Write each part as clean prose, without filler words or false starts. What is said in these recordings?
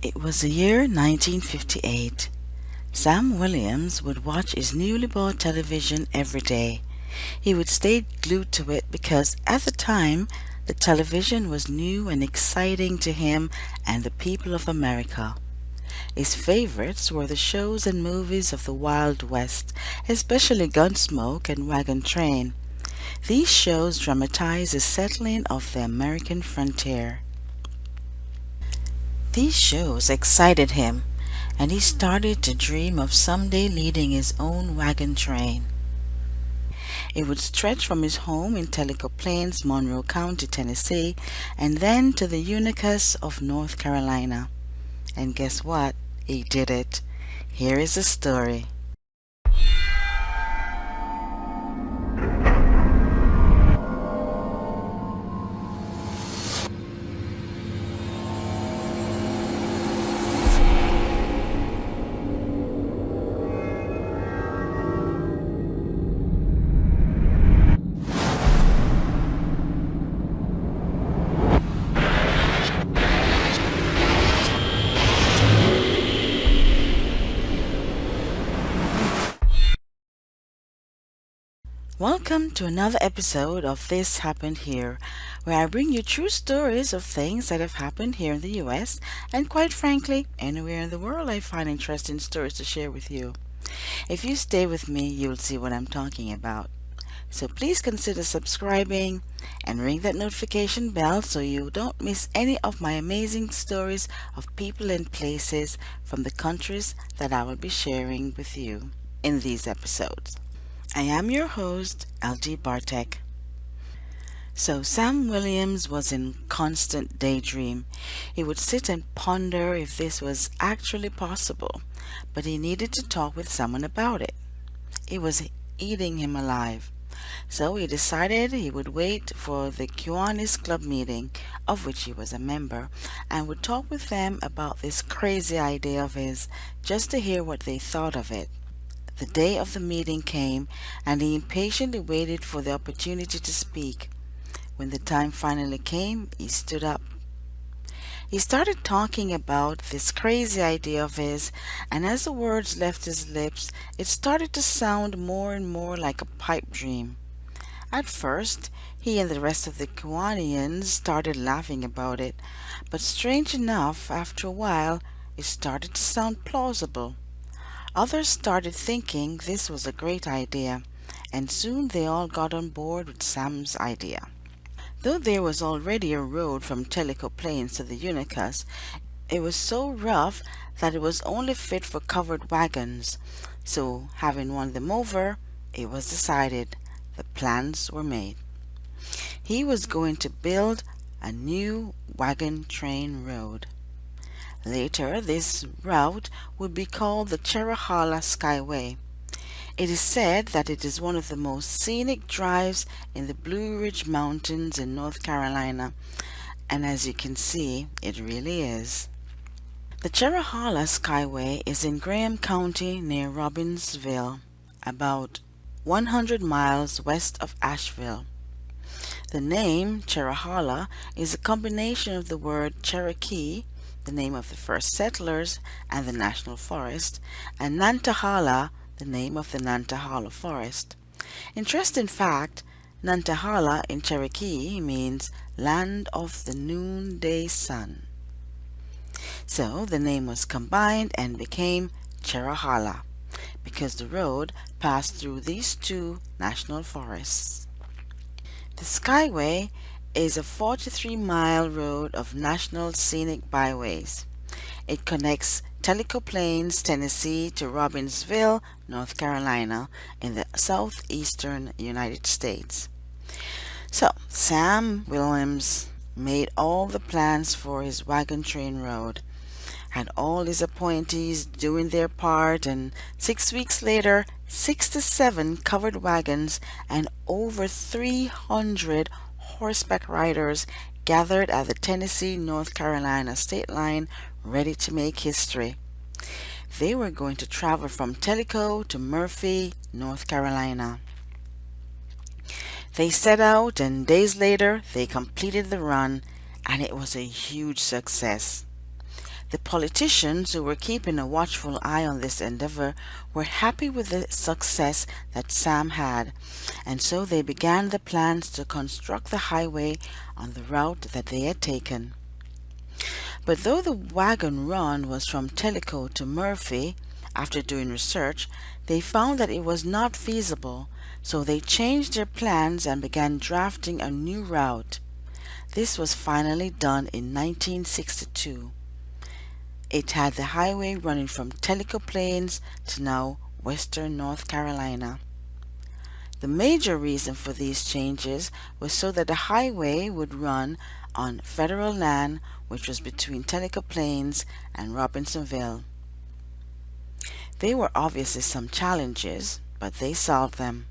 It was the year 1958. Sam Williams would watch his newly bought television every day. He would stay glued to it because at the time the television was new and exciting to him and the people of America. His favorites were the shows and movies of the Wild West, especially Gunsmoke and Wagon Train. These shows dramatize the settling of the American frontier. These shows excited him, and he started to dream of someday leading his own wagon train. It would stretch from his home in Tellico Plains, Monroe County, Tennessee, and then to the Unicas of North Carolina. And guess what? He did it. Here is the story. Welcome to another episode of This Happened Here, where I bring you true stories of things that have happened here in the US and, quite frankly, anywhere in the world. I find interesting stories to share with you. If you stay with me, you'll see what I'm talking about. So please consider subscribing and ring that notification bell so you don't miss any of my amazing stories of people and places from the countries that I will be sharing with you in these episodes. I am your host, LT Barteck. So Sam Williams was in constant daydream. He would sit and ponder if this was actually possible, but he needed to talk with someone about it. It was eating him alive. So he decided he would wait for the Kiwanis Club meeting, of which he was a member, and would talk with them about this crazy idea of his, just to hear what they thought of it. The day of the meeting came, and he impatiently waited for the opportunity to speak. When the time finally came, he stood up. He started talking about this crazy idea of his, and as the words left his lips, it started to sound more and more like a pipe dream. At first, he and the rest of the Kiwanians started laughing about it, but strange enough, after a while, it started to sound plausible. Others started thinking this was a great idea, and soon they all got on board with Sam's idea. Though there was already a road from Tellico Plains to the Unicas, it was so rough that it was only fit for covered wagons. So, having won them over, it was decided, the plans were made. He was going to build a new wagon train road. Later, this route would be called the Cherohala Skyway. It is said that it is one of the most scenic drives in the Blue Ridge Mountains in North Carolina, and as you can see, it really is. The Cherohala Skyway is in Graham County near Robbinsville, about 100 miles west of Asheville. The name Cherohala is a combination of the word Cherokee, the name of the first settlers and the national forest, and Nantahala, the name of the Nantahala forest. Interesting fact, Nantahala in Cherokee means land of the noonday sun. So the name was combined and became Cherohala because the road passed through these two national forests. The Skyway is a 43-mile road of national scenic byways. It connects Tellico Plains, Tennessee to Robbinsville, North Carolina in the southeastern United States. So, Sam Williams made all the plans for his wagon train road, had all his appointees doing their part, and 6 weeks later, 67 covered wagons and over 300 horseback riders gathered at the Tennessee-North Carolina state line ready to make history. They were going to travel from Tellico to Murphy, North Carolina. They set out, and days later they completed the run, and it was a huge success. The politicians who were keeping a watchful eye on this endeavor were happy with the success that Sam had, and so they began the plans to construct the highway on the route that they had taken. But though the wagon run was from Tellico to Murphy, after doing research, they found that it was not feasible, so they changed their plans and began drafting a new route. This was finally done in 1962. It had the highway running from Tellico Plains to now western North Carolina. The major reason for these changes was so that the highway would run on federal land, which was between Tellico Plains and Robinsonville. There were obviously some challenges, but they solved them.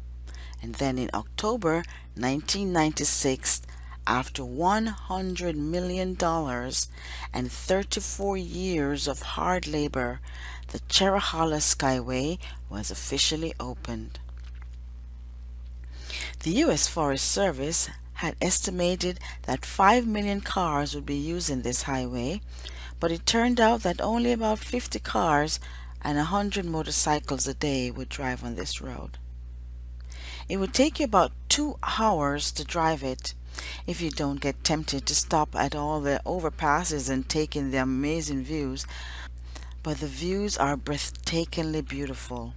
And then in October 1996, after $100 million and 34 years of hard labor, the Cherohala Skyway was officially opened. The U.S. Forest Service had estimated that 5 million cars would be using this highway, but it turned out that only about 50 cars and 100 motorcycles a day would drive on this road. It would take you about 2 hours to drive it if you don't get tempted to stop at all the overpasses and take in the amazing views, but the views are breathtakingly beautiful.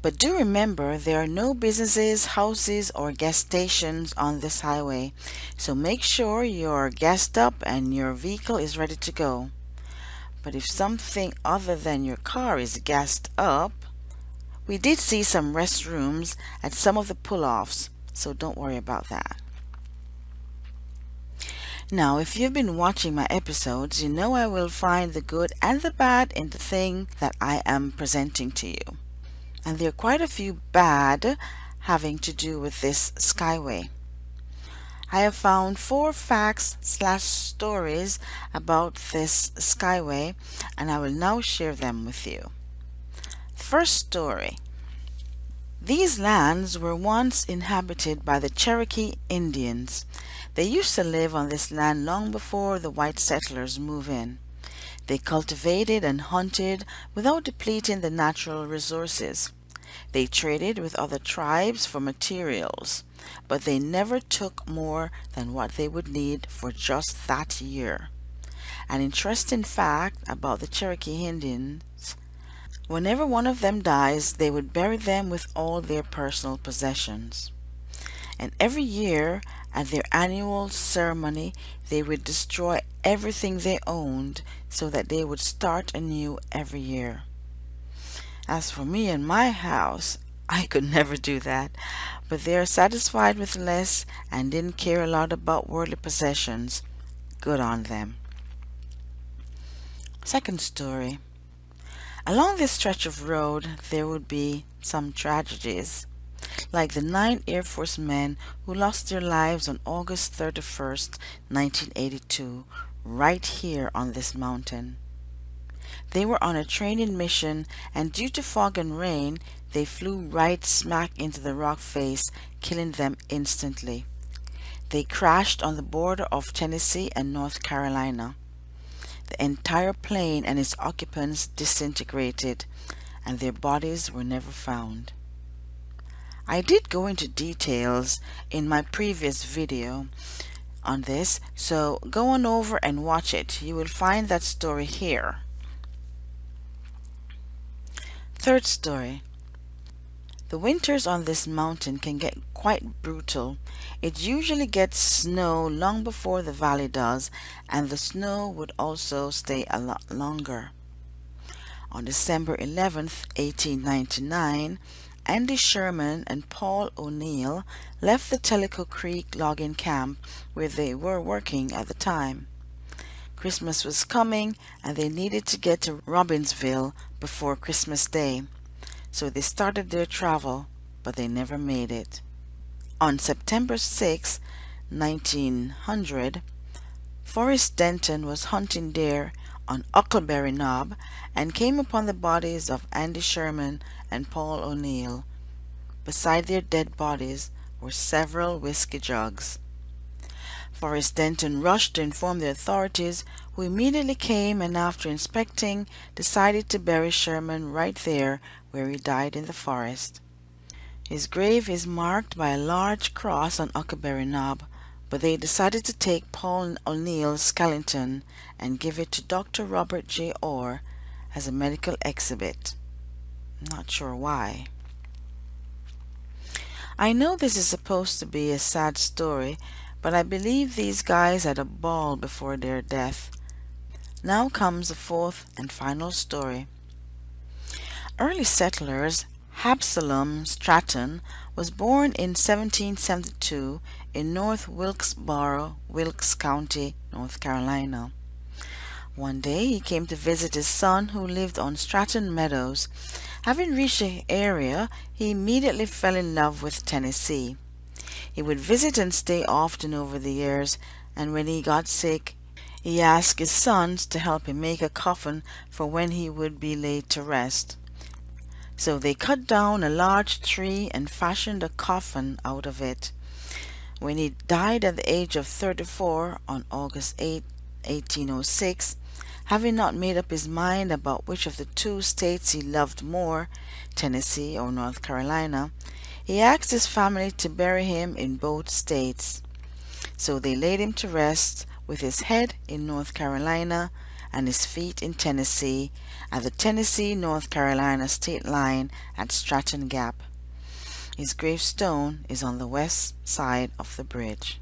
But do remember, there are no businesses, houses, or gas stations on this highway, so make sure you're gassed up and your vehicle is ready to go. But if something other than your car is gassed up, we did see some restrooms at some of the pull-offs, so don't worry about that. Now, if you've been watching my episodes, you know I will find the good and the bad in the thing that I am presenting to you. And there are quite a few bad having to do with this skyway. I have found 4 facts/stories about this skyway, and I will now share them with you. First story. These lands were once inhabited by the Cherokee Indians. They used to live on this land long before the white settlers moved in. They cultivated and hunted without depleting the natural resources. They traded with other tribes for materials, but they never took more than what they would need for just that year. An interesting fact about the Cherokee Indians: whenever one of them dies, they would bury them with all their personal possessions. And every year, at their annual ceremony, they would destroy everything they owned so that they would start anew every year. As for me and my house, I could never do that, but they are satisfied with less and didn't care a lot about worldly possessions. Good on them. Second story. Along this stretch of road, there would be some tragedies, like the 9 Air Force men who lost their lives on August 31st, 1982, right here on this mountain. They were on a training mission, and due to fog and rain, they flew right smack into the rock face, killing them instantly. They crashed on the border of Tennessee and North Carolina. The entire plane and its occupants disintegrated, and their bodies were never found. I did go into details in my previous video on this, so go on over and watch it. You will find that story here. Third story. The winters on this mountain can get quite brutal. It usually gets snow long before the valley does, and the snow would also stay a lot longer. On December 11th, 1899, Andy Sherman and Paul O'Neill left the Tellico Creek logging camp where they were working at the time. Christmas was coming, and they needed to get to Robbinsville before Christmas Day, so they started their travel, but they never made it. On September 6, 1900, Forrest Denton was hunting deer on Huckleberry Knob and came upon the bodies of Andy Sherman and Paul O'Neill. Beside their dead bodies were several whiskey jugs. Forrest Denton rushed to inform the authorities, who immediately came and after inspecting, decided to bury Sherman right there where he died in the forest. His grave is marked by a large cross on Huckleberry Knob, but they decided to take Paul O'Neill's skeleton and give it to Dr. Robert J. Orr as a medical exhibit. Not sure why. I know this is supposed to be a sad story, but I believe these guys had a ball before their death. Now comes the fourth and final story. Early settlers Absalom Stratton was born in 1772 in North Wilkesboro, Wilkes County, North Carolina. One day he came to visit his son who lived on Stratton Meadows. Having reached the area, he immediately fell in love with Tennessee. He would visit and stay often over the years, and when he got sick, he asked his sons to help him make a coffin for when he would be laid to rest. So they cut down a large tree and fashioned a coffin out of it. When he died at the age of 34 on August 8, 1806, having not made up his mind about which of the two states he loved more, Tennessee or North Carolina, he asked his family to bury him in both states. So they laid him to rest with his head in North Carolina and his feet in Tennessee at the Tennessee-North Carolina state line at Stratton Gap. His gravestone is on the west side of the bridge.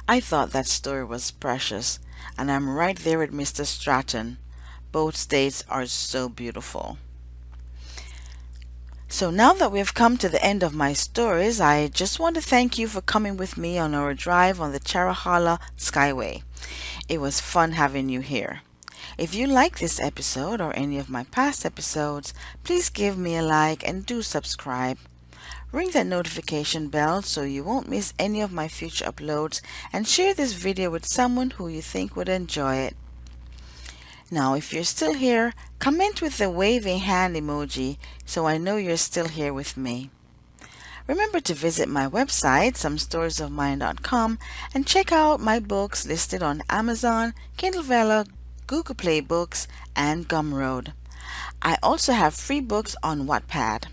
I thought that story was precious, and I'm right there with Mr. Stratton. Both states are so beautiful. So now that we have come to the end of my stories, I just want to thank you for coming with me on our drive on the Cherohala Skyway. It was fun having you here. If you like this episode or any of my past episodes, please give me a like and do subscribe. Ring that notification bell so you won't miss any of my future uploads, and share this video with someone who you think would enjoy it. Now, if you're still here, comment with the waving hand emoji so I know you're still here with me. Remember to visit my website, somestoriesofmine.com, and check out my books listed on Amazon, Kindle Vella, Google Play Books, and Gumroad. I also have free books on Wattpad.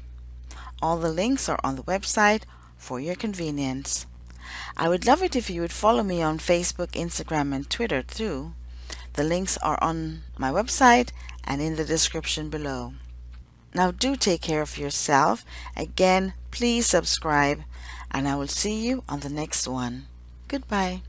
All the links are on the website for your convenience. I would love it if you would follow me on Facebook, Instagram, and Twitter too. The links are on my website and in the description below. Now do take care of yourself. Again, please subscribe, and I will see you on the next one. Goodbye.